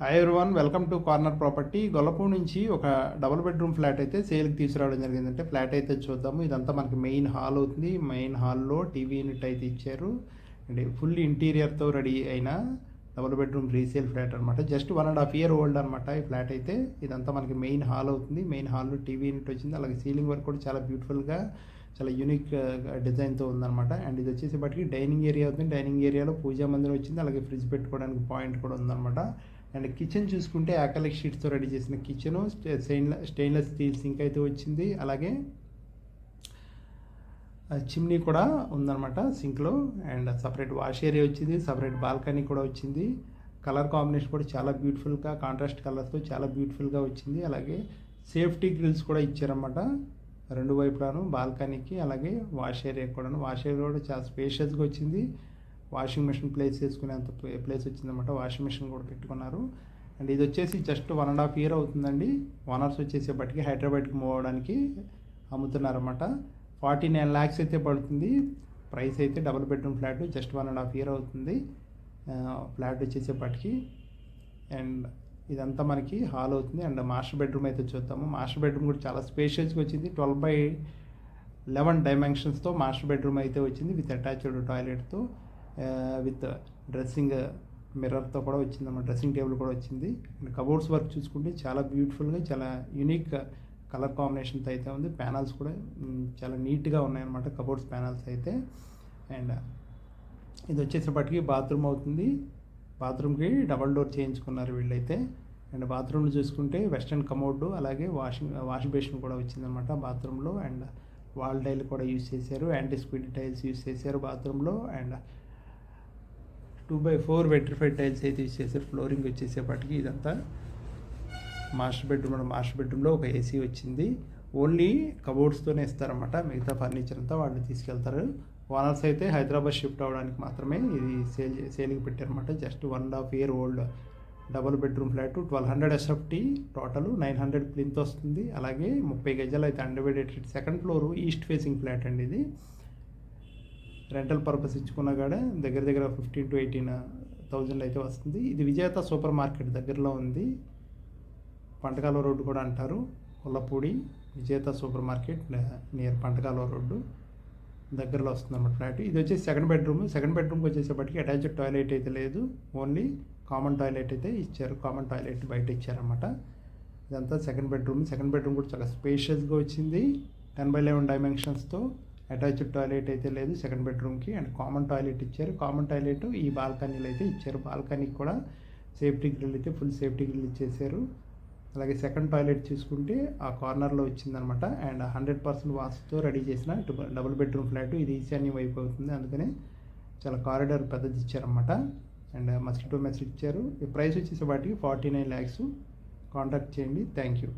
Hi everyone, welcome to corner property. Gollapudi నుంచి ఒక double bedroom flat అయితే సేల్కి తీసుకురావడం జరిగిందంటే ఫ్లాట్ అయితే చూద్దాము. ఇదంతా మనకి మెయిన్ హాల్ అవుతుంది. మెయిన్ హాల్లో టీవీ యూనిట్ అయితే ఇచ్చారు అండ్ ఫుల్ ఇంటీరియర్తో రెడీ అయిన డబుల్ బెడ్రూమ్ రీసేల్ ఫ్లాట్ అనమాట. జస్ట్ 1.5 year ఓల్డ్ అనమాట ఈ ఫ్లాట్ అయితే. ఇదంతా మనకి మెయిన్ హాల్ అవుతుంది. మెయిన్ హాల్లో టీవీ యూనిట్ వచ్చింది. అలాగే సీలింగ్ వర్క్ కూడా చాలా బ్యూటిఫుల్గా, చాలా యూనిక్ డిజైన్తో ఉందన్నమాట. అండ్ ఇది వచ్చేసి బట్టి డైనింగ్ ఏరియా అవుతుంది. డైనింగ్ ఏరియాలో పూజా మందిరం వచ్చింది. అలాగే ఫ్రిడ్జ్ పెట్టుకోవడానికి పాయింట్ కూడా ఉందన్నమాట. అండ్ కిచెన్ చూసుకుంటే యాక్రిలిక్ షీట్స్తో రెడీ చేసిన కిచెను, స్టెయిన్లెస్ స్టీల్ సింక్ అయితే వచ్చింది. అలాగే చిమ్నీ కూడా ఉందన్నమాట సింక్లో. అండ్ సపరేట్ వాష్ ఏరియా వచ్చింది. సపరేట్ బాల్కనీ కూడా వచ్చింది. కలర్ కాంబినేషన్ కూడా చాలా బ్యూటిఫుల్గా, కాంట్రాస్ట్ కలర్స్తో చాలా బ్యూటిఫుల్గా వచ్చింది. అలాగే సేఫ్టీ గ్రిల్స్ కూడా ఇచ్చారన్నమాట రెండు వైపులాను, బాల్కనీకి అలాగే వాష్ ఏరియా కూడాను. వాష్ ఏరియా కూడా చాలా స్పేషియస్గా వచ్చింది. వాషింగ్ మిషన్ ప్లేస్ చేసుకునేంత ప్లేస్ వచ్చిందన్నమాట. వాషింగ్ మిషన్ కూడా పెట్టుకున్నారు. అండ్ ఇది వచ్చేసి జస్ట్ 1.5 year అవుతుందండి. ఓనర్స్ వచ్చేసేపటికి హైదరాబాద్కి మూవ్ అవడానికి అమ్ముతున్నారన్నమాట. 49 lakhs అయితే పడుతుంది ప్రైస్ అయితే. Double bedroom flat just 1.5 year అవుతుంది ఫ్లాట్ వచ్చేసేపటికి. అండ్ ఇదంతా మనకి హాల్ అవుతుంది. అండ్ మాస్టర్ బెడ్రూమ్ అయితే చూద్దాము. మాస్టర్ బెడ్రూమ్ కూడా చాలా స్పేషియస్గా వచ్చింది. 12x11 డైమెన్షన్స్తో మాస్టర్ బెడ్రూమ్ అయితే వచ్చింది. విత్ అటాచ్డ్ టాయిలెట్తో, విత్ డ్రెస్సింగ్ మిర్రర్తో కూడా వచ్చిందన్నమాట. డ్రెస్సింగ్ టేబుల్ కూడా వచ్చింది. అండ్ కబోర్డ్స్ వర్క్ చూసుకుంటే చాలా బ్యూటిఫుల్గా, చాలా యూనిక్ కలర్ కాంబినేషన్తో అయితే ఉంది. ప్యానల్స్ కూడా చాలా నీట్గా ఉన్నాయన్నమాట కబోర్డ్స్ ప్యానల్స్ అయితే. అండ్ ఇది వచ్చేసేపటికి బాత్రూమ్ అవుతుంది. బాత్రూమ్కి డబల్ డోర్ చేయించుకున్నారు వీళ్ళైతే. అండ్ బాత్రూమ్లో చూసుకుంటే వెస్ట్రన్ కమోడ్, అలాగే వాష్ బేసిన్ కూడా వచ్చిందనమాట బాత్రూంలో. అండ్ వాల్ టైల్ కూడా యూజ్ చేశారు. యాంటీ స్క్విడ్ టైల్స్ యూజ్ చేశారు బాత్రూంలో. అండ్ 2x4 వెట్రిఫైడ్ టైల్స్ అయితే యూజ్ చేశారు. ఫ్లోరింగ్ వచ్చేసేపటికి ఇదంతా మాస్టర్ బెడ్రూమ్లో ఒక ఏసీ వచ్చింది. ఓన్లీ కబోర్డ్స్తోనే ఇస్తారన్నమాట. మిగతా ఫర్నిచర్ అంతా వాళ్ళు తీసుకెళ్తారు. ఓనర్స్ అయితే హైదరాబాద్ షిఫ్ట్ అవ్వడానికి మాత్రమే ఇది సేల్కి పెట్టారన్నమాట. Just 1.5 year old double bedroom flat. 1200 SFT total, 900 plinth వస్తుంది. అలాగే 30 గజాలు అయితే undivided. Second floor east facing flat అండి ఇది. రెంటల్ పర్పస్ ఇచ్చుకున్నా కూడా దగ్గర 15 to 18,000 అయితే వస్తుంది. ఇది విజేత సూపర్ మార్కెట్ దగ్గరలో ఉంది. పంటకాలువ రోడ్డు కూడా అంటారు. కొల్లపూడి విజేత సూపర్ మార్కెట్ నియర్ పంటకాలువ రోడ్డు దగ్గరలో వస్తుంది అన్నమాట ఫ్లాట్. ఇది వచ్చేసి సెకండ్ బెడ్రూమ్కి వచ్చేసేపటికి అటాచ్డ్ టాయిలెట్ అయితే లేదు. ఓన్లీ కామన్ టాయిలెట్ అయితే ఇచ్చారు. కామన్ టాయిలెట్ బయట ఇచ్చారన్నమాట. ఇదంతా సెకండ్ బెడ్రూమ్ కూడా చాలా స్పేషియస్గా వచ్చింది. 10x11 డైమెన్షన్స్తో. అటాచ్డ్ టాయిలెట్ అయితే లేదు సెకండ్ బెడ్రూమ్కి. అండ్ కామన్ టాయిలెట్ ఇచ్చారు. కామన్ టాయిలెట్ ఈ బాల్కనీలో అయితే ఇచ్చారు. బాల్కనీకి కూడా సేఫ్టీ గ్రిల్ అయితే ఫుల్ సేఫ్టీ గ్రిల్ ఇచ్చేసారు. అలాగే సెకండ్ టాయిలెట్ చూసుకుంటే ఆ కార్నర్లో వచ్చిందనమాట. అండ్ 100% వాస్తుతో రెడీ చేసిన డబుల్ బెడ్రూమ్ ఫ్లాట్. ఇది ఈశాన్యం వైపు అవుతుంది. అందుకనే చాలా కారిడార్ పెద్దది ఇచ్చారన్నమాట. అండ్ మస్కిటో మెస్ ఇచ్చారు. ఈ ప్రైస్ వచ్చేసి వాటికి 49 lakhs. కాంటాక్ట్ చేయండి. Thank you.